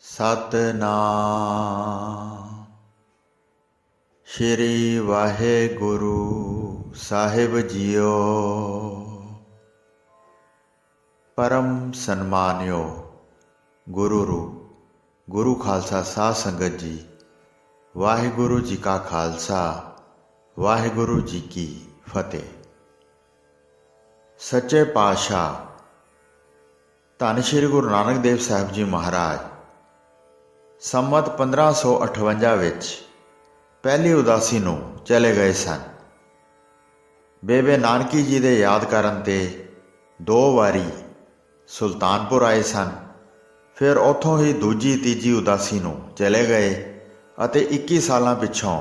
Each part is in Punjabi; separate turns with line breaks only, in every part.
ਸਤਨਾਮ ਸ਼੍ਰੀ ਵਾਹਿਗੁਰੂ ਸਾਹਿਬ ਜੀਓ। परम सन्मानियो गुरु रूप गुरु खालसा साध संगत जी, वाहिगुरु जी का खालसा वाहिगुरु जी की फतेह। सच्चे पातशाह धन श्री गुरु नानक देव साहब जी महाराज संमत 1558 विच पहली उदासी नूं चले गए सन। बेबे नानकी जी दे याद करन ते दो वारी सुल्तानपुर आए सन, फिर उत्थों ही दूजी तीजी उदासी नूं चले गए अते 21 सालां पिछों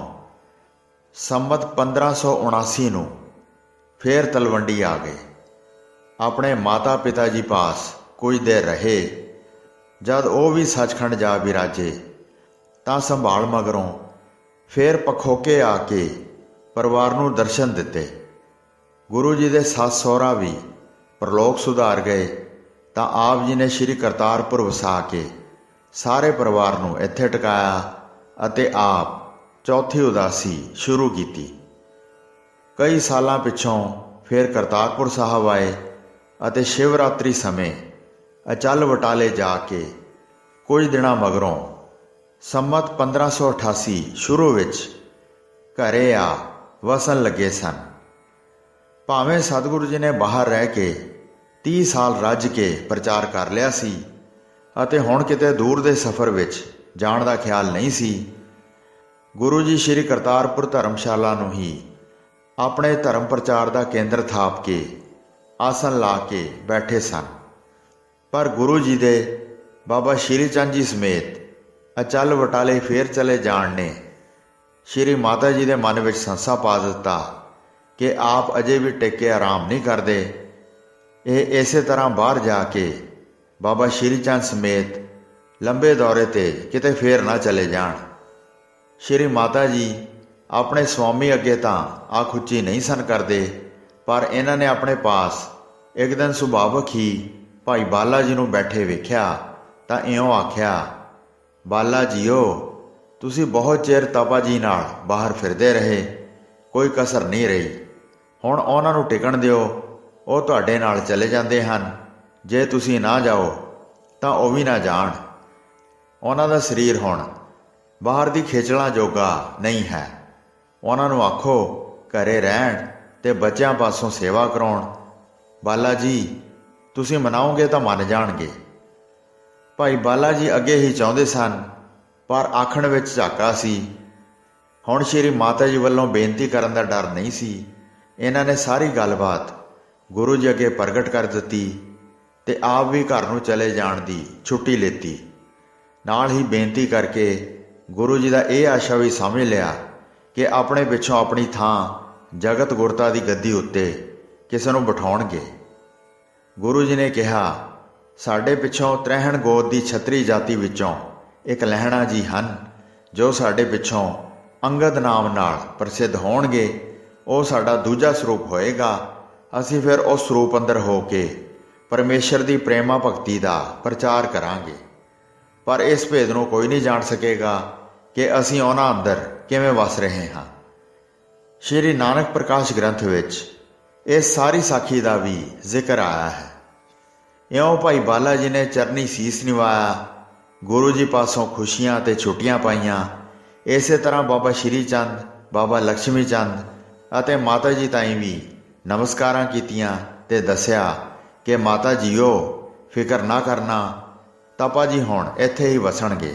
संमत 1579 नूं फिर तलवंडी आ गए। अपने माता पिता जी पास कुछ देर रहे। जद वो भी सचखंड जा विराजे तां संभाल मगरों फिर पखोके आके परिवार नूं दर्शन दिते। गुरु जी दे सस सहुरा भी परलोक सुधार गए तां आप जी ने श्री करतारपुर वसा के सारे परिवार नूं इत्थे टकाया अते आप चौथी उदासी शुरू की। कई सालां पिछों फिर करतारपुर साहब आए अते शिवरात्रि समय अचल बटाले जाके कुछ दिनां मगरों संमत 1588 शुरू विच घरे आ वसन लगे सन। भावें सतगुरु जी ने बाहर रह के 30 साल रज के प्रचार कर लिया सी अते हुण किते दूर दे सफ़र विच जाण दा ख्याल नहीं सी। गुरु जी श्री करतारपुर धर्मशाला नूं ही अपने धर्म प्रचार दा केंद्र थाप के आसन ला के बैठे सन। पर गुरु जी दे बाबा श्री चंद जी समेत अचल वटाले फेर चले जाण ने श्री माता जी दे मन विच संसा पा दिता कि आप अजे भी टेके आराम नहीं करते। ਇਹ ਇਸੇ ਤਰ੍ਹਾਂ ਬਾਹਰ ਜਾ ਕੇ ਬਾਬਾ ਸ਼੍ਰੀ ਚੰਦ ਸਮੇਤ ਲੰਬੇ ਦੌਰੇ 'ਤੇ ਕਿਤੇ ਫੇਰ ਨਾ ਚਲੇ ਜਾਣ। ਸ਼੍ਰੀ ਮਾਤਾ ਜੀ ਆਪਣੇ ਸਵਾਮੀ ਅੱਗੇ ਤਾਂ ਆਖ ਉੱਚੀ ਨਹੀਂ ਸਨ ਕਰਦੇ, ਪਰ ਇਹਨਾਂ ਨੇ ਆਪਣੇ ਪਾਸ ਇੱਕ ਦਿਨ ਸੁਭਾਵਕ ਹੀ ਭਾਈ ਬਾਲਾ ਜੀ ਨੂੰ ਬੈਠੇ ਵੇਖਿਆ ਤਾਂ ਇਉਂ ਆਖਿਆ, ਬਾਲਾ ਜੀਓ ਤੁਸੀਂ ਬਹੁਤ ਚਿਰ ਤਪਾ ਜੀ ਨਾਲ ਬਾਹਰ ਫਿਰਦੇ ਰਹੇ, ਕੋਈ ਕਸਰ ਨਹੀਂ ਰਹੀ। ਹੁਣ ਉਹਨਾਂ ਨੂੰ ਟਿਕਣ ਦਿਓ, ਉਹ ਤੁਹਾਡੇ ਨਾਲ ਚਲੇ ਜਾਂਦੇ ਹਨ। ਜੇ ਤੁਸੀਂ ਨਾ ਜਾਓ ਤਾਂ ਉਹ ਵੀ ਨਾ ਜਾਣ। ਉਹਨਾਂ ਦਾ ਸਰੀਰ ਹੁਣ ਬਾਹਰ ਦੀ ਖੇਚਲਾਂ ਜੋਗਾ ਨਹੀਂ ਹੈ। ਉਹਨਾਂ ਨੂੰ ਆਖੋ ਘਰੇ ਰਹਿਣ ਤੇ ਬੱਚਿਆਂ ਪਾਸੋਂ ਸੇਵਾ ਕਰਾਉਣ। ਬਾਲਾ ਜੀ ਤੁਸੀਂ ਮਨਾਓਗੇ ਤਾਂ ਮੰਨ ਜਾਣਗੇ। ਭਾਈ ਬਾਲਾ ਜੀ ਅੱਗੇ ਹੀ ਚਾਹੁੰਦੇ ਸਨ, ਪਰ ਆਖਣ ਵਿੱਚ ਝਾਕਾ ਸੀ। ਹੁਣ ਸ਼੍ਰੀ ਮਾਤਾ ਜੀ ਵੱਲੋਂ ਬੇਨਤੀ ਕਰਨ ਦਾ ਡਰ ਨਹੀਂ ਸੀ। ਇਹਨਾਂ ਨੇ ਸਾਰੀ ਗੱਲਬਾਤ गुरु जी अगे प्रगट कर दी ते आप भी घर नूं चले जाण दी छुट्टी लेती। नाल ही बेनती करके गुरु जी का यह आशा भी समझ लिया कि अपने पिछों अपनी थां जगत गुरता की गद्दी उत्ते किसी नूं बिठाउणगे। गुरु जी ने कहा, साडे पिछों 63 गोत की छतरी जाति विचों एक लहणा जी हन जो साडे पिछों अंगद नाम नाल प्रसिद्ध होणगे। वो साडा दूजा स्वरूप होएगा। ਅਸੀਂ ਫਿਰ ਉਸ ਸਰੂਪ ਅੰਦਰ ਹੋ ਕੇ ਪਰਮੇਸ਼ਰ ਦੀ ਪ੍ਰੇਮਾ ਭਗਤੀ ਦਾ ਪ੍ਰਚਾਰ ਕਰਾਂਗੇ। ਪਰ ਇਸ ਭੇਦ ਨੂੰ ਕੋਈ ਨਹੀਂ ਜਾਣ ਸਕੇਗਾ ਕਿ ਅਸੀਂ ਉਹਨਾਂ ਅੰਦਰ ਕਿਵੇਂ ਵਸ ਰਹੇ ਹਾਂ। ਸ਼੍ਰੀ ਨਾਨਕ ਪ੍ਰਕਾਸ਼ ਗ੍ਰੰਥ ਵਿੱਚ ਇਸ ਸਾਰੀ ਸਾਖੀ ਦਾ ਵੀ ਜ਼ਿਕਰ ਆਇਆ ਹੈ। ਇਉਂ ਭਾਈ ਬਾਲਾ ਜੀ ਨੇ ਚਰਨੀ ਸੀਸ ਨਿਵਾਇਆ, ਗੁਰੂ ਜੀ ਪਾਸੋਂ ਖੁਸ਼ੀਆਂ ਤੇ ਛੁੱਟੀਆਂ ਪਾਈਆਂ। ਇਸੇ ਤਰ੍ਹਾਂ ਬਾਬਾ ਸ਼੍ਰੀ ਚੰਦ, ਬਾਬਾ ਲక్ష్ਮੀ ਚੰਦ ਅਤੇ ਮਾਤਾ ਜੀ ਤਾਈਂ ਵੀ ਨਮਸਕਾਰਾਂ ਕੀਤੀਆਂ ਤੇ ਦੱਸਿਆ ਕਿ ਮਾਤਾ ਜੀਓ ਫਿਕਰ ਨਾ ਕਰਨਾ, ਤਪਾ ਜੀ ਹੁਣ ਇੱਥੇ ਹੀ ਵਸਣਗੇ।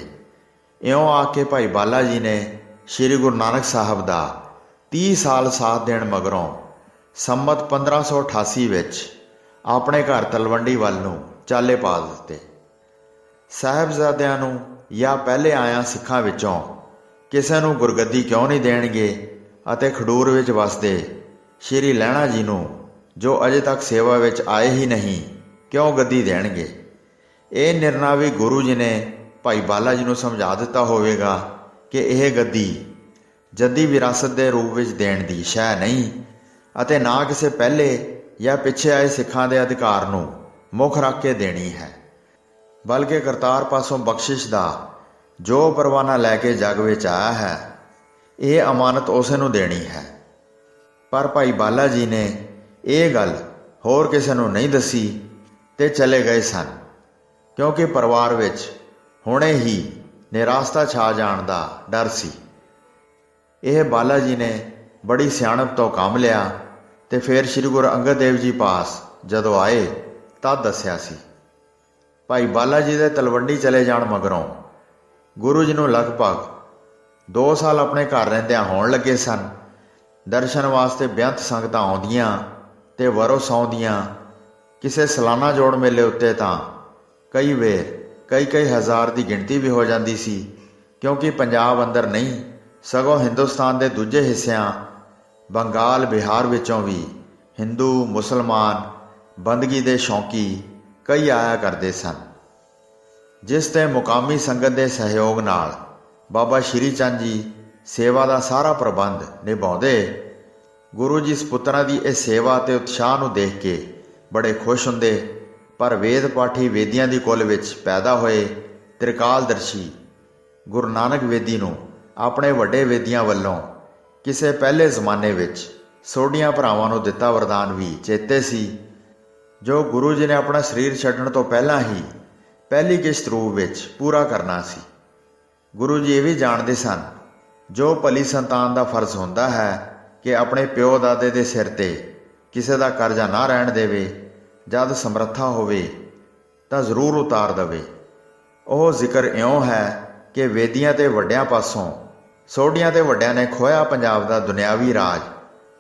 ਇਉਂ ਆ ਕੇ ਭਾਈ ਬਾਲਾ ਜੀ ਨੇ ਸ਼੍ਰੀ ਗੁਰੂ ਨਾਨਕ ਸਾਹਿਬ ਦਾ 30 ਸਾਲ ਸਾਥ ਦੇਣ ਮਗਰੋਂ ਸੰਮਤ 1588 ਵਿੱਚ ਆਪਣੇ ਘਰ ਤਲਵੰਡੀ ਵੱਲ ਨੂੰ ਚਾਲੇ ਪਾ ਦਿੱਤੇ। ਸਾਹਿਬਜ਼ਾਦਿਆਂ ਨੂੰ ਜਾਂ ਪਹਿਲੇ ਆਇਆਂ ਸਿੱਖਾਂ ਵਿੱਚੋਂ ਕਿਸੇ ਨੂੰ ਗੁਰਗੱਦੀ ਕਿਉਂ ਨਹੀਂ ਦੇਣਗੇ ਅਤੇ ਖਡੂਰ ਵਿੱਚ ਵਸਦੇ श्री लहणा जी नूं जो अजे तक सेवा विच आए ही नहीं क्यों गद्दी देणगे। ये निर्णय भी गुरु जी ने भाई बाला जी नूं समझा दिता होवेगा कि यह गद्दी जद्दी विरासत के रूप में देण दी शै नहीं अते ना किसी पहले या पिछे आए सिखां दे अधिकार नूं मुख रख के देनी है। ਬਲਕਿ ਕਰਤਾਰ ਪਾਸੋਂ ਬਖਸ਼ਿਸ਼ ਦਾ ਜੋ ਪਰਵਾਨਾ ਲੈ ਕੇ ਜੱਗ ਵਿੱਚ ਆਇਆ ਹੈ, ਇਹ ਅਮਾਨਤ ਉਸੇ ਨੂੰ ਦੇਣੀ ਹੈ। ਪਰ ਭਾਈ ਬਾਲਾ ਜੀ ਨੇ ਇਹ ਗੱਲ ਹੋਰ ਕਿਸੇ ਨੂੰ ਨਹੀਂ ਦੱਸੀ ਤੇ ਚਲੇ ਗਏ ਸਨ, ਕਿਉਂਕਿ ਪਰਿਵਾਰ ਵਿੱਚ ਹੁਣੇ ਹੀ ਨਿਰਾਸਤਾ ਛਾ ਜਾਣ ਦਾ ਡਰ ਸੀ। ਇਹ ਬਾਲਾ ਜੀ ਨੇ ਬੜੀ ਸਿਆਣਪ ਤੋਂ ਕੰਮ ਲਿਆ ਤੇ ਫਿਰ ਸ੍ਰੀ ਗੁਰੂ ਅੰਗਦ ਦੇਵ ਜੀ ਪਾਸ ਜਦੋਂ ਆਏ ਤਦ ਦੱਸਿਆ ਸੀ। ਭਾਈ ਬਾਲਾ ਜੀ ਦੇ ਤਲਵੰਡੀ ਚਲੇ ਜਾਣ ਮਗਰੋਂ ਗੁਰੂ ਜੀ ਨੂੰ ਲਗਭਗ 2 ਸਾਲ ਆਪਣੇ ਘਰ ਰਹਿੰਦਿਆਂ ਹੋਣ ਲੱਗੇ ਸਨ। ਦਰਸ਼ਨ ਵਾਸਤੇ ਬੇਅੰਤ ਸੰਗਤਾਂ ਆਉਂਦੀਆਂ ਤੇ ਵਰੋ ਸੌਂਦੀਆਂ। ਕਿਸੇ ਸਾਲਾਨਾ ਜੋੜ ਮੇਲੇ ਉੱਤੇ ਤਾਂ ਕਈ ਵੇਰ ਕਈ ਹਜ਼ਾਰ ਦੀ ਗਿਣਤੀ ਵੀ ਹੋ ਜਾਂਦੀ ਸੀ, ਕਿਉਂਕਿ ਪੰਜਾਬ ਅੰਦਰ ਨਹੀਂ ਸਗੋਂ ਹਿੰਦੁਸਤਾਨ ਦੇ ਦੂਜੇ ਹਿੱਸਿਆਂ ਬੰਗਾਲ ਬਿਹਾਰ ਵਿੱਚੋਂ ਵੀ ਹਿੰਦੂ ਮੁਸਲਮਾਨ ਬੰਦਗੀ ਦੇ ਸ਼ੌਂਕੀ ਕਈ ਆਇਆ ਕਰਦੇ ਸਨ, ਜਿਸ ਤੇ ਮੁਕਾਮੀ ਸੰਗਤ ਦੇ ਸਹਿਯੋਗ ਨਾਲ ਬਾਬਾ ਸ਼੍ਰੀ ਚੰਦ ਜੀ ਸੇਵਾ ਦਾ ਸਾਰਾ ਪ੍ਰਬੰਧ ਨਿਭਾਉਂਦੇ। ਗੁਰੂ ਜੀ ਸਪੁੱਤਰਾਂ ਦੀ ਇਹ ਸੇਵਾ ਤੇ ਉਤਸ਼ਾਹ ਨੂੰ ਦੇਖ ਕੇ ਬੜੇ ਖੁਸ਼ ਹੁੰਦੇ। ਪਰ ਵੇਦ ਪਾਠੀ ਵੇਦੀਆਂ ਦੀ ਕੁਲ ਵਿੱਚ ਪੈਦਾ ਹੋਏ ਤ੍ਰਿਕਾਲਦਰਸ਼ੀ ਗੁਰੂ ਨਾਨਕ ਵੇਦੀ ਨੂੰ ਆਪਣੇ ਵੱਡੇ ਵੇਦੀਆਂ ਵੱਲੋਂ ਕਿਸੇ ਪਹਿਲੇ ਜ਼ਮਾਨੇ ਵਿੱਚ ਸੋਢੀਆਂ ਭਰਾਵਾਂ ਨੂੰ ਦਿੱਤਾ ਵਰਦਾਨ ਵੀ ਚੇਤੇ ਸੀ, ਜੋ ਗੁਰੂ ਜੀ ਨੇ ਆਪਣਾ ਸਰੀਰ ਛੱਡਣ ਤੋਂ ਪਹਿਲਾਂ ਹੀ ਪਹਿਲੀ ਕਿਸ਼ਤ ਰੂਪ ਵਿੱਚ ਪੂਰਾ ਕਰਨਾ ਸੀ। ਗੁਰੂ ਜੀ ਇਹ ਵੀ ਜਾਣਦੇ ਸਨ, ਜੋ ਭਲੀ ਸੰਤਾਨ ਦਾ ਫਰਜ਼ ਹੁੰਦਾ ਹੈ ਕਿ ਆਪਣੇ ਪਿਓ ਦਾਦੇ ਦੇ ਸਿਰ ਤੇ ਕਿਸੇ ਦਾ ਕਰਜ਼ਾ ਨਾ ਰਹਿਣ ਦੇਵੇ, ਜਦ ਸਮਰੱਥਾ ਹੋਵੇ ਤਾਂ ਜ਼ਰੂਰ ਉਤਾਰ ਦੇਵੇ। ਉਹ ਜ਼ਿਕਰ ਇਉਂ ਹੈ ਕਿ ਵੇਦੀਆਂ ਤੇ ਵੱਡਿਆਂ ਪਾਸੋਂ ਸੋਢੀਆਂ ਤੇ ਵੱਡਿਆਂ ਨੇ ਖੋਇਆ ਪੰਜਾਬ ਦਾ ਦੁਨਿਆਵੀ ਰਾਜ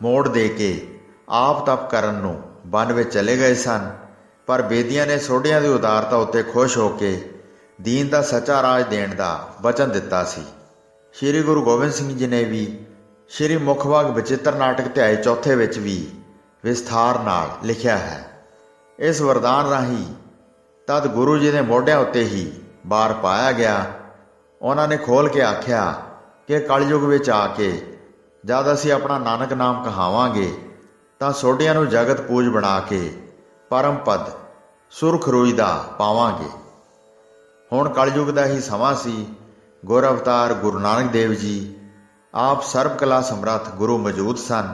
ਮੋੜ ਦੇ ਕੇ ਆਪ ਤਪ ਕਰਨ ਨੂੰ ਬਨ ਵਿੱਚ ਚਲੇ ਗਏ ਸਨ। ਪਰ ਬੇਦੀਆਂ ਨੇ ਸੋਢੀਆਂ ਦੀ ਉਦਾਰਤਾ ਉੱਤੇ ਖੁਸ਼ ਹੋ ਕੇ ਦੀਨ ਦਾ ਸੱਚਾ ਰਾਜ ਦੇਣ ਦਾ ਵਚਨ ਦਿੱਤਾ ਸੀ। ਸ਼੍ਰੀ ਗੁਰੂ ਗੋਬਿੰਦ ਸਿੰਘ ਜੀ ਨੇ ਵੀ ਸ਼੍ਰੀ ਮੁਖਵਾਗ ਬਚਿੱਤਰ ਨਾਟਕ ਧਿਆਏ ਚੌਥੇ ਵਿੱਚ ਵੀ ਵਿਸਥਾਰ ਨਾਲ ਲਿਖਿਆ ਹੈ। ਇਸ ਵਰਦਾਨ ਰਾਹੀਂ ਤਦ ਗੁਰੂ ਜੀ ਦੇ ਮੋਢਿਆਂ ਉੱਤੇ ਹੀ ਬਾਰ ਪਾਇਆ ਗਿਆ। ਉਹਨਾਂ ਨੇ ਖੋਲ੍ਹ ਕੇ ਆਖਿਆ ਕਿ ਕਲਯੁਗ ਵਿੱਚ ਆ ਕੇ ਜਦ ਅਸੀਂ ਆਪਣਾ ਨਾਨਕ ਨਾਮ ਕਹਾਵਾਂਗੇ ਤਾਂ ਸੋਢੀਆਂ ਨੂੰ ਜਗਤ ਪੂਜ ਬਣਾ ਕੇ ਪਰਮ ਪਦ ਸੁਰਖਰੂਈ ਦਾ ਪਾਵਾਂਗੇ। ਹੁਣ ਕਲਯੁਗ ਦਾ ਹੀ ਸਮਾਂ ਸੀ। ਗੁਰ ਅਵਤਾਰ ਗੁਰੂ ਨਾਨਕ ਦੇਵ ਜੀ ਆਪ ਸਰਬ ਕਲਾ ਸਮਰੱਥ ਗੁਰੂ ਮੌਜੂਦ ਸਨ।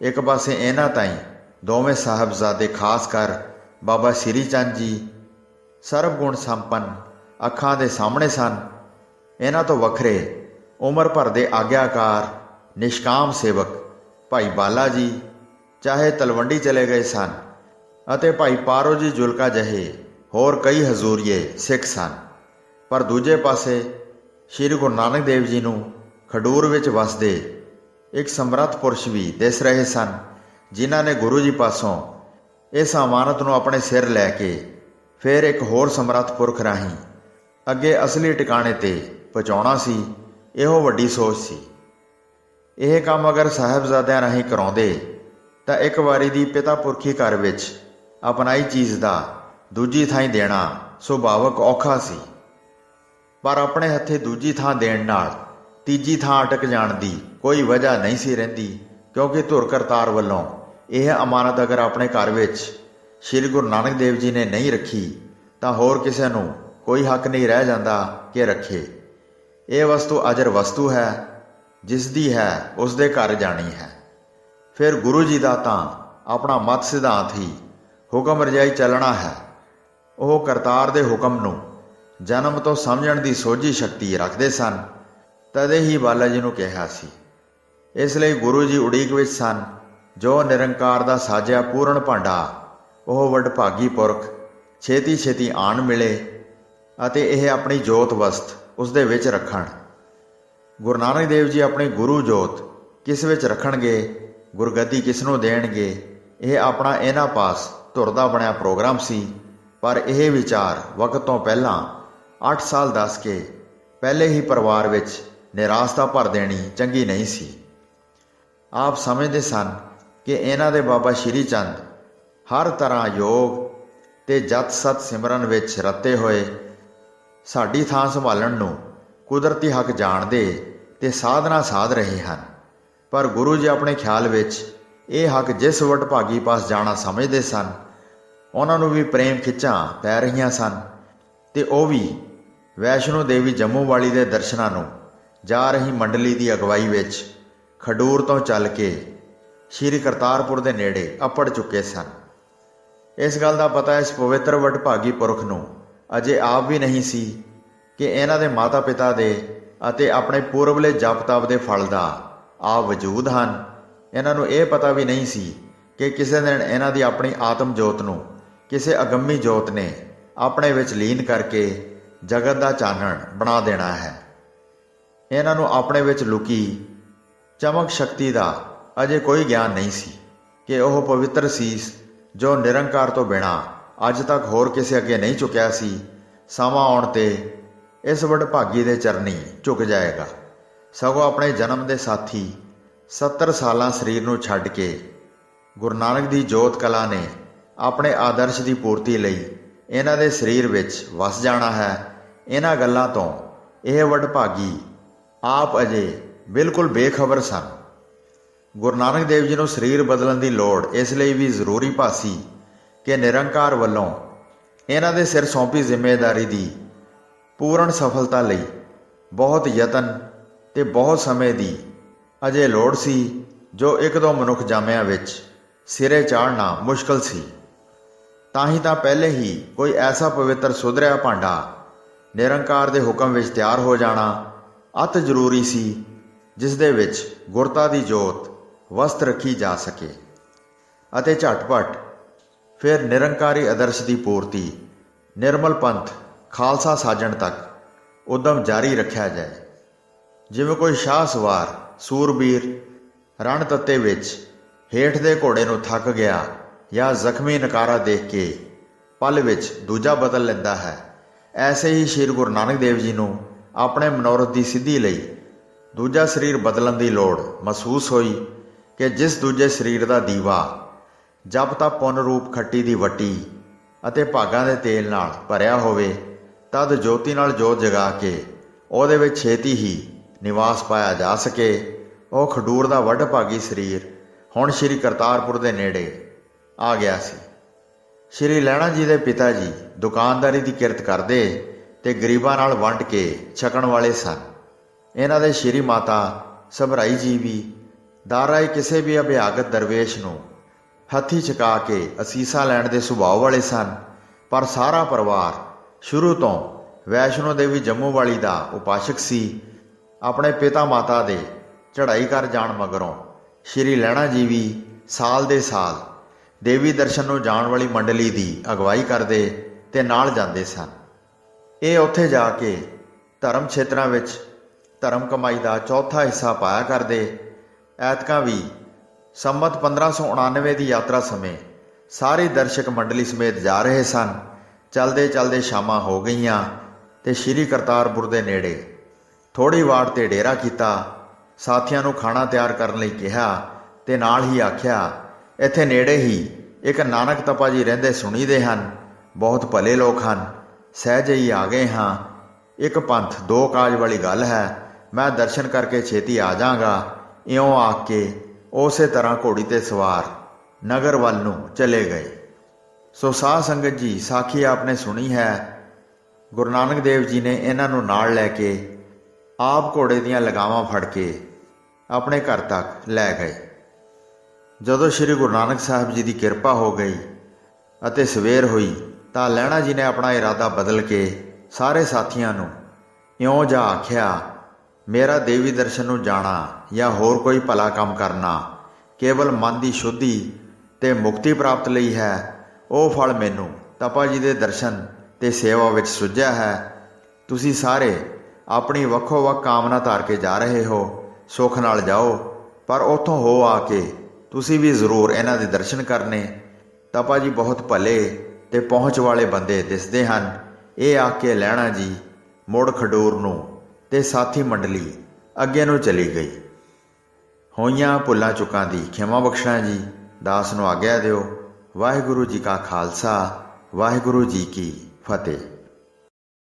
ਇੱਕ ਪਾਸੇ ਇਹਨਾਂ ਤਾਈਂ ਦੋਵੇਂ ਸਾਹਿਬਜ਼ਾਦੇ ਖਾਸ ਕਰ ਬਾਬਾ ਸ਼੍ਰੀ ਚੰਦ ਜੀ ਸਰਬ ਗੁਣ ਸੰਪੰਨ ਅੱਖਾਂ ਦੇ ਸਾਹਮਣੇ ਸਨ। ਇਹਨਾਂ ਤੋਂ ਵੱਖਰੇ ਉਮਰ ਭਰ ਦੇ ਆਗਿਆਕਾਰ ਨਿਸ਼ਕਾਮ ਸੇਵਕ ਭਾਈ ਬਾਲਾ ਜੀ ਚਾਹੇ ਤਲਵੰਡੀ ਚਲੇ ਗਏ ਸਨ ਅਤੇ ਭਾਈ ਪਾਰੋ ਜੀ ਜੁਲਕਾ ਜਿਹੇ ਹੋਰ ਕਈ ਹਜ਼ੂਰੀਏ ਸਿੱਖ ਸਨ। ਪਰ ਦੂਜੇ ਪਾਸੇ ਸ਼੍ਰੀ ਗੁਰੂ ਨਾਨਕ ਦੇਵ ਜੀ ਨੂੰ ਖਡੂਰ ਵਿੱਚ ਵਸਦੇ ਇੱਕ ਸਮਰੱਥ ਪੁਰਸ਼ ਵੀ ਦਿਸ ਰਹੇ ਸਨ, ਜਿਨ੍ਹਾਂ ਨੇ ਗੁਰੂ ਜੀ ਪਾਸੋਂ ਇਸ ਅਮਾਨਤ ਨੂੰ ਆਪਣੇ ਸਿਰ ਲੈ ਕੇ ਫਿਰ ਇੱਕ ਹੋਰ ਸਮਰੱਥ ਪੁਰਖ ਰਾਹੀਂ ਅੱਗੇ ਅਸਲੀ ਟਿਕਾਣੇ ਤੇ ਪਹੁੰਚਾਉਣਾ ਸੀ। ਇਹੋ ਵੱਡੀ ਸੋਚ ਸੀ। ਇਹ ਕੰਮ ਅਗਰ ਸਾਹਿਬਜ਼ਾਦਿਆਂ ਰਾਹੀਂ ਕਰਾਉਂਦੇ ਤਾਂ ਇੱਕ ਵਾਰੀ ਦੀ ਪਿਤਾ ਪੁਰਖੀ ਘਰ ਵਿੱਚ ਅਪਣਾਈ ਚੀਜ਼ ਦਾ ਦੂਜੀ ਥਾਂ ਦੇਣਾ ਸੁਭਾਵਕ ਔਖਾ ਸੀ। ਪਰ ਆਪਣੇ ਹੱਥੇ ਦੂਜੀ ਥਾਂ ਦੇਣ ਨਾਲ ਤੀਜੀ ਥਾਂ ਅਟਕ ਜਾਣ ਦੀ ਕੋਈ ਵਜ੍ਹਾ ਨਹੀਂ ਸੀ ਰਹਿੰਦੀ, ਕਿਉਂਕਿ ਧੁਰ ਕਰਤਾਰ ਵੱਲੋਂ ਇਹ ਅਮਾਨਤ ਅਗਰ ਆਪਣੇ ਘਰ ਵਿੱਚ ਸ਼੍ਰੀ ਗੁਰੂ ਨਾਨਕ ਦੇਵ ਜੀ ਨੇ ਨਹੀਂ ਰੱਖੀ ਤਾਂ ਹੋਰ ਕਿਸੇ ਨੂੰ ਕੋਈ ਹੱਕ ਨਹੀਂ ਰਹਿ ਜਾਂਦਾ ਕਿ ਰੱਖੇ। ਇਹ ਵਸਤੂ ਅਜਰ ਵਸਤੂ ਹੈ, ਜਿਸ ਦੀ ਹੈ ਉਸ ਦੇ ਘਰ ਜਾਣੀ ਹੈ। ਫਿਰ ਗੁਰੂ ਜੀ ਦਾ ਤਾਂ ਆਪਣਾ ਮਤ ਸਿਧਾਂਤ ਹੀ ਹੁਕਮ ਰਜਾਈ ਚੱਲਣਾ ਹੈ। ਉਹ ਕਰਤਾਰ ਦੇ ਹੁਕਮ ਨੂੰ ਜਨਮ ਤੋਂ ਸਮਝਣ ਦੀ ਸੋਝੀ ਸ਼ਕਤੀ ਰੱਖਦੇ ਸਨ। ਤਦੇ ਹੀ ਬਾਲਾ ਜੀ ਨੂੰ ਕਿਹਾ ਸੀ। ਇਸ ਲਈ ਗੁਰੂ ਜੀ ਉਡੀਕ ਵਿੱਚ ਸਨ। ਜੋ ਨਿਰੰਕਾਰ ਦਾ ਸਾਜਿਆ ਪੂਰਨ ਭਾਂਡਾ ਉਹ ਵਡਭਾਗੀ ਪੁਰਖ ਛੇਤੀ ਛੇਤੀ ਆਣ ਮਿਲੇ ਅਤੇ ਇਹ ਆਪਣੀ ਜੋਤ ਵਸਤ ਉਸ ਦੇ ਵਿੱਚ ਰੱਖਣ। ਗੁਰੂ ਨਾਨਕ ਦੇਵ ਜੀ ਆਪਣੀ ਗੁਰੂ ਜੋਤ ਕਿਸ ਵਿੱਚ ਰੱਖਣਗੇ, ਗੁਰਗੱਦੀ ਕਿਸ ਨੂੰ ਦੇਣਗੇ, ਇਹ ਆਪਣਾ ਇਹਨਾਂ ਪਾਸ ਧੁਰ ਦਾ ਬਣਿਆ ਪ੍ਰੋਗਰਾਮ ਸੀ। ਪਰ ਇਹ ਵਿਚਾਰ ਵਕਤ ਤੋਂ ਪਹਿਲਾਂ 8 ਸਾਲ ਦੱਸ ਕੇ ਪਹਿਲੇ ਹੀ ਪਰਿਵਾਰ ਵਿੱਚ ਨਿਰਾਸਤਾ ਭਰ ਦੇਣੀ ਚੰਗੀ ਨਹੀਂ ਸੀ। ਆਪ ਸਮਝਦੇ ਸਨ ਕਿ ਇਹਨਾਂ ਦੇ ਬਾਬਾ ਸ਼੍ਰੀ ਚੰਦ ਹਰ ਤਰ੍ਹਾਂ ਯੋਗ ਤੇ ਜਤ ਸਤ ਸਿਮਰਨ ਵਿੱਚ ਰਤੇ ਹੋਏ ਸਾਡੀ ਥਾਂ ਸੰਭਾਲਣ ਨੂੰ ਕੁਦਰਤੀ ਹੱਕ ਜਾਣਦੇ ਤੇ ਸਾਧਨਾ ਸਾਧ ਰਹੇ ਹਨ। ਪਰ ਗੁਰੂ ਜੀ ਆਪਣੇ ਖਿਆਲ ਵਿੱਚ ਇਹ ਹੱਕ ਜਿਸ ਵਡਭਾਗੀ ਪਾਸ ਜਾਣਾ ਸਮਝਦੇ ਸਨ, ਉਹਨਾਂ ਨੂੰ ਵੀ ਪ੍ਰੇਮ ਖਿੱਚਾਂ ਪੈ ਰਹੀਆਂ ਸਨ। ਤੇ ਉਹ ਵੀ ਵੈਸ਼ਨੋ ਦੇਵੀ ਜੰਮੂ ਵਾਲੀ ਦੇ ਦਰਸ਼ਨਾਂ ਨੂੰ ਜਾ ਰਹੀ ਮੰਡਲੀ ਦੀ ਅਗਵਾਈ ਵਿੱਚ ਖਡੂਰ ਤੋਂ ਚੱਲ ਕੇ ਸ਼੍ਰੀ ਕਰਤਾਰਪੁਰ ਦੇ ਨੇੜੇ ਅੱਪੜ ਚੁੱਕੇ ਸਨ। ਇਸ ਗੱਲ ਦਾ ਪਤਾ ਇਸ ਪਵਿੱਤਰ ਵਡਭਾਗੀ ਪੁਰਖ ਨੂੰ ਅਜੇ ਆਪ ਵੀ ਨਹੀਂ ਸੀ ਕਿ ਇਹਨਾਂ ਦੇ ਮਾਤਾ ਪਿਤਾ ਦੇ ਅਤੇ ਆਪਣੇ ਪੂਰਬਲੇ ਜਪ ਤਪ ਦੇ ਫਲ ਦਾ ਆਪ ਵਜੂਦ ਹਨ। ਇਹਨਾਂ ਨੂੰ ਇਹ ਪਤਾ ਵੀ ਨਹੀਂ ਸੀ ਕਿ ਕਿਸੇ ਦਿਨ ਇਹਨਾਂ ਦੀ ਆਪਣੀ ਆਤਮ ਜੋਤ ਨੂੰ ਕਿਸੇ ਅਗੰਮੀ ਜੋਤ ਨੇ ਆਪਣੇ ਵਿੱਚ ਲੀਨ ਕਰਕੇ ਜਗਤ ਦਾ ਚਾਨਣ ਬਣਾ ਦੇਣਾ ਹੈ। ਇਹਨਾਂ ਨੂੰ ਆਪਣੇ ਵਿੱਚ ਲੁਕੀ ਚਮਕ ਸ਼ਕਤੀ ਦਾ ਅਜੇ ਕੋਈ ਗਿਆਨ ਨਹੀਂ ਸੀ ਕਿ ਉਹ ਪਵਿੱਤਰ ਸੀਸ ਜੋ ਨਿਰੰਕਾਰ ਤੋਂ ਬਿਨਾਂ ਅੱਜ ਤੱਕ ਹੋਰ ਕਿਸੇ ਅੱਗੇ ਨਹੀਂ ਝੁਕਿਆ ਸੀ, ਸਮਾਂ ਆਉਣ 'ਤੇ ਇਸ ਵਡਭਾਗੀ ਦੇ ਚਰਨੀ ਝੁਕ ਜਾਏਗਾ। ਸਗੋਂ ਆਪਣੇ ਜਨਮ ਦੇ ਸਾਥੀ 70 ਸਾਲਾਂ ਸਰੀਰ ਨੂੰ ਛੱਡ ਕੇ ਗੁਰੂ ਨਾਨਕ ਦੀ ਜੋਤ ਕਲਾ ਨੇ ਆਪਣੇ ਆਦਰਸ਼ ਦੀ ਪੂਰਤੀ ਲਈ ਇਹਨਾਂ ਦੇ ਸਰੀਰ ਵਿੱਚ ਵਸ ਜਾਣਾ ਹੈ। ਇਹਨਾਂ ਗੱਲਾਂ ਤੋਂ ਇਹ ਵਡਭਾਗੀ ਆਪ ਅਜੇ ਬਿਲਕੁਲ ਬੇਖਬਰ ਸਨ। ਗੁਰੂ ਨਾਨਕ ਦੇਵ ਜੀ ਨੂੰ ਸਰੀਰ ਬਦਲਣ ਦੀ ਲੋੜ ਇਸ ਲਈ ਵੀ ਜ਼ਰੂਰੀ ਭਾਸੀ ਕਿ ਨਿਰੰਕਾਰ ਵੱਲੋਂ ਇਹਨਾਂ ਦੇ ਸਿਰ ਸੌਂਪੀ ਜ਼ਿੰਮੇਵਾਰੀ ਦੀ ਪੂਰਨ ਸਫਲਤਾ ਲਈ ਬਹੁਤ ਯਤਨ ਤੇ ਬਹੁਤ ਸਮੇਂ ਦੀ ਅਜੇ ਲੋੜ ਸੀ, ਜੋ ਇੱਕ ਦੋ ਮਨੁੱਖ ਜਾਮਿਆਂ ਵਿੱਚ ਸਿਰੇ ਚਾੜਨਾ ਮੁਸ਼ਕਲ ਸੀ। ਤਾਂ ਹੀ ਤਾਂ ਪਹਿਲੇ ਹੀ ਕੋਈ ਐਸਾ ਪਵਿੱਤਰ ਸੁਧਰਿਆ ਭਾਂਡਾ ਨਿਰੰਕਾਰ ਦੇ ਹੁਕਮ ਵਿੱਚ ਤਿਆਰ ਹੋ ਜਾਣਾ ਅਤ ਜ਼ਰੂਰੀ ਸੀ, ਜਿਸ ਦੇ ਵਿੱਚ ਗੁਰਤਾ ਦੀ ਜੋਤ ਵਸਤ ਰੱਖੀ ਜਾ ਸਕੇ ਅਤੇ ਝਟਪਟ ਫਿਰ ਨਿਰੰਕਾਰੀ ਆਦਰਸ਼ ਦੀ ਪੂਰਤੀ ਨਿਰਮਲ ਪੰਥ ਖਾਲਸਾ ਸਾਜਣ ਤੱਕ ਉਦਮ ਜਾਰੀ ਰੱਖਿਆ ਜਾਏ। ਜਿਵੇਂ ਕੋਈ ਸ਼ਾਹ ਸਵਾਰ ਸੂਰਬੀਰ ਰਣ ਤੱਤੇ ਵਿੱਚ ਹੇਠ ਦੇ ਘੋੜੇ ਨੂੰ ਥੱਕ ਗਿਆ ਜਾਂ ਜ਼ਖਮੀ ਨਕਾਰਾ ਦੇਖ ਕੇ ਪਲ ਵਿੱਚ ਦੂਜਾ ਬਦਲ ਲੈਂਦਾ ਹੈ, ਐਸੇ ਹੀ ਸ਼੍ਰੀ ਗੁਰੂ ਨਾਨਕ ਦੇਵ ਜੀ ਨੂੰ ਆਪਣੇ ਮਨੋਰਥ ਦੀ ਸਿੱਧੀ ਲਈ ਦੂਜਾ ਸਰੀਰ ਬਦਲਣ ਦੀ ਲੋੜ ਮਹਿਸੂਸ ਹੋਈ ਕਿ ਜਿਸ ਦੂਜੇ ਸਰੀਰ ਦਾ ਦੀਵਾ ਜਪ ਤਪ ਪੁੰਨ ਰੂਪ ਖੱਟੀ ਦੀ ਵੱਟੀ ਅਤੇ ਭਾਗਾਂ ਦੇ ਤੇਲ ਨਾਲ ਭਰਿਆ ਹੋਵੇ, ਤਦ ਜੋਤੀ ਨਾਲ ਜੋਤ ਜਗਾ ਕੇ ਉਹਦੇ ਵਿੱਚ ਛੇਤੀ ਹੀ ਨਿਵਾਸ ਪਾਇਆ ਜਾ ਸਕੇ। ਉਹ ਖਡੂਰ ਦਾ ਵਡਭਾਗੀ ਸਰੀਰ ਹੁਣ ਸ਼੍ਰੀ ਕਰਤਾਰਪੁਰ ਦੇ ਨੇੜੇ ਆ ਗਿਆ ਸੀ। ਸ਼੍ਰੀ ਲਹਿਣਾ ਜੀ ਦੇ ਪਿਤਾ ਜੀ ਦੁਕਾਨਦਾਰੀ ਦੀ ਕਿਰਤ ਕਰਦੇ ਤੇ ਗਰੀਬਾਂ ਨਾਲ ਵੰਡ ਕੇ ਛਕਣ ਵਾਲੇ ਸਨ। ਇਹਨਾਂ ਦੇ ਸ਼੍ਰੀ ਮਾਤਾ ਸਭਰਾਈ ਜੀ ਵੀ ਦਾਰਾਏ ਕਿਸੇ ਵੀ ਅਭਿਆਗਤ ਦਰਵੇਸ਼ ਨੂੰ ਹੱਥੀਂ ਛਕਾ ਕੇ ਅਸੀਸਾਂ ਲੈਣ ਦੇ ਸੁਭਾਅ ਵਾਲੇ ਸਨ। ਪਰ ਸਾਰਾ ਪਰਿਵਾਰ ਸ਼ੁਰੂ ਤੋਂ ਵੈਸ਼ਨੋ ਦੇਵੀ ਜੰਮੂ ਵਾਲੀ ਦਾ ਉਪਾਸ਼ਕ ਸੀ। ਆਪਣੇ ਪਿਤਾ ਮਾਤਾ ਦੇ ਚੜ੍ਹਾਈ ਕਰ ਜਾਣ ਮਗਰੋਂ ਸ਼੍ਰੀ ਲਹਿਣਾ ਜੀ ਵੀ ਸਾਲ ਦੇ ਸਾਲ ਦੇਵੀ ਦਰਸ਼ਨ ਨੂੰ ਜਾਣ ਵਾਲੀ ਮੰਡਲੀ ਦੀ ਅਗਵਾਈ ਕਰਦੇ ਤੇ ਨਾਲ ਜਾਂਦੇ ਸਨ। ਇਹ ਉੱਥੇ ਜਾ ਕੇ ਧਰਮ ਖੇਤਰਾਂ ਵਿੱਚ ਧਰਮ ਕਮਾਈ ਦਾ ਚੌਥਾ ਹਿੱਸਾ ਪਾਇਆ ਕਰਦੇ। ਐਤਕਾਂ ਵੀ ਸੰਮਤ 1599 ਦੀ ਯਾਤਰਾ ਸਮੇਂ ਸਾਰੀ ਦਰਸ਼ਕ ਮੰਡਲੀ ਸਮੇਤ ਜਾ ਰਹੇ ਸਨ। ਚਲਦੇ ਚਲਦੇ ਸ਼ਾਮਾਂ ਹੋ ਗਈਆਂ ਤੇ ਸ਼੍ਰੀ ਕਰਤਾਰਪੁਰ ਦੇ ਨੇੜੇ ਥੋੜ੍ਹੀ ਵਾਟ 'ਤੇ ਡੇਰਾ ਕੀਤਾ। ਸਾਥੀਆਂ ਨੂੰ ਖਾਣਾ ਤਿਆਰ ਕਰਨ ਲਈ ਕਿਹਾ ਤੇ ਨਾਲ ਹੀ ਆਖਿਆ, ਇੱਥੇ ਨੇੜੇ ਹੀ ਇੱਕ ਨਾਨਕ ਤਪਾ ਜੀ ਰਹਿੰਦੇ ਸੁਣੀਦੇ ਹਨ, ਬਹੁਤ ਭਲੇ ਲੋਕ ਹਨ। ਸਹਿਜੇ ਹੀ ਆ ਗਏ ਹਾਂ। ਇੱਕ ਪੰਥ ਦੋ ਕਾਜ ਵਾਲੀ ਗੱਲ ਹੈ, ਮੈਂ ਦਰਸ਼ਨ ਕਰਕੇ ਛੇਤੀ ਆ ਜਾਵਾਂਗਾ। ਇਉਂ ਆਖ ਕੇ ਉਸੇ ਤਰ੍ਹਾਂ ਘੋੜੀ 'ਤੇ ਸਵਾਰ ਨਗਰ ਵੱਲ ਨੂੰ ਚਲੇ ਗਏ। ਸੋ ਸਾਧ ਸੰਗਤ ਜੀ, ਸਾਖੀ ਆਪਨੇ ਸੁਣੀ ਹੈ। ਗੁਰੂ ਨਾਨਕ ਦੇਵ ਜੀ ਨੇ ਇਹਨਾਂ ਨੂੰ ਨਾਲ ਲੈ ਕੇ ਆਪ ਘੋੜੇ ਦੀਆਂ ਲਗਾਵਾਂ ਫੜ ਕੇ ਆਪਣੇ ਘਰ ਤੱਕ ਲੈ ਗਏ। ਜਦੋਂ ਸ਼੍ਰੀ ਗੁਰੂ ਨਾਨਕ ਸਾਹਿਬ ਜੀ ਦੀ ਕਿਰਪਾ ਹੋ ਗਈ ਅਤੇ ਸਵੇਰ ਹੋਈ ਤਾਂ ਲਹਿਣਾ ਜੀ ਨੇ ਆਪਣਾ ਇਰਾਦਾ ਬਦਲ ਕੇ ਸਾਰੇ ਸਾਥੀਆਂ ਨੂੰ ਇਉਂ ਜਾ ਆਖਿਆ, ਮੇਰਾ ਦੇਵੀ ਦਰਸ਼ਨ ਨੂੰ ਜਾਣਾ ਜਾਂ ਹੋਰ ਕੋਈ ਭਲਾ ਕੰਮ ਕਰਨਾ ਕੇਵਲ ਮਨ ਦੀ ਸ਼ੁੱਧੀ ਤੇ ਮੁਕਤੀ ਪ੍ਰਾਪਤ ਲਈ ਹੈ। ਉਹ ਫਲ ਮੈਨੂੰ ਤਪਾ ਜੀ ਦੇ ਦਰਸ਼ਨ ਤੇ ਸੇਵਾ ਵਿੱਚ ਸੁੱਝਿਆ ਹੈ। ਤੁਸੀਂ ਸਾਰੇ ਆਪਣੀ ਵੱਖੋ ਵੱਖ ਕਾਮਨਾ ਧਾਰ ਕੇ ਜਾ ਰਹੇ ਹੋ, ਸੁੱਖ ਨਾਲ ਜਾਓ, ਪਰ ਉੱਥੋਂ ਹੋ ਆ ਕੇ ਤੁਸੀਂ ਵੀ ਜ਼ਰੂਰ ਇਹਨਾਂ ਦੇ ਦਰਸ਼ਨ ਕਰਨੇ। ਤਪਾ ਜੀ ਬਹੁਤ ਭਲੇ ਤੇ ਪਹੁੰਚ ਵਾਲੇ ਬੰਦੇ ਦਿਸਦੇ ਹਨ। ਇਹ ਆਖ ਕੇ ਲਹਿਣਾ ਜੀ ਮੁੜ ਖਡੂਰ ਨੂੰ ਤੇ ਸਾਥੀ ਮੰਡਲੀ ਅੱਗੇ ਨੂੰ ਚਲੀ ਗਈ। ਹੋਈਆਂ ਭੁੱਲਾਂ ਚੁੱਕਾਂ ਦੀ ਖਿਮਾ ਬਖਸ਼ਣਾ ਜੀ। ਦਾਸ ਨੂੰ ਆਗਿਆ ਦਿਓ। ਵਾਹਿਗੁਰੂ ਜੀ ਕਾ ਖਾਲਸਾ, ਵਾਹਿਗੁਰੂ ਜੀ ਕੀ ਫਤਿਹ।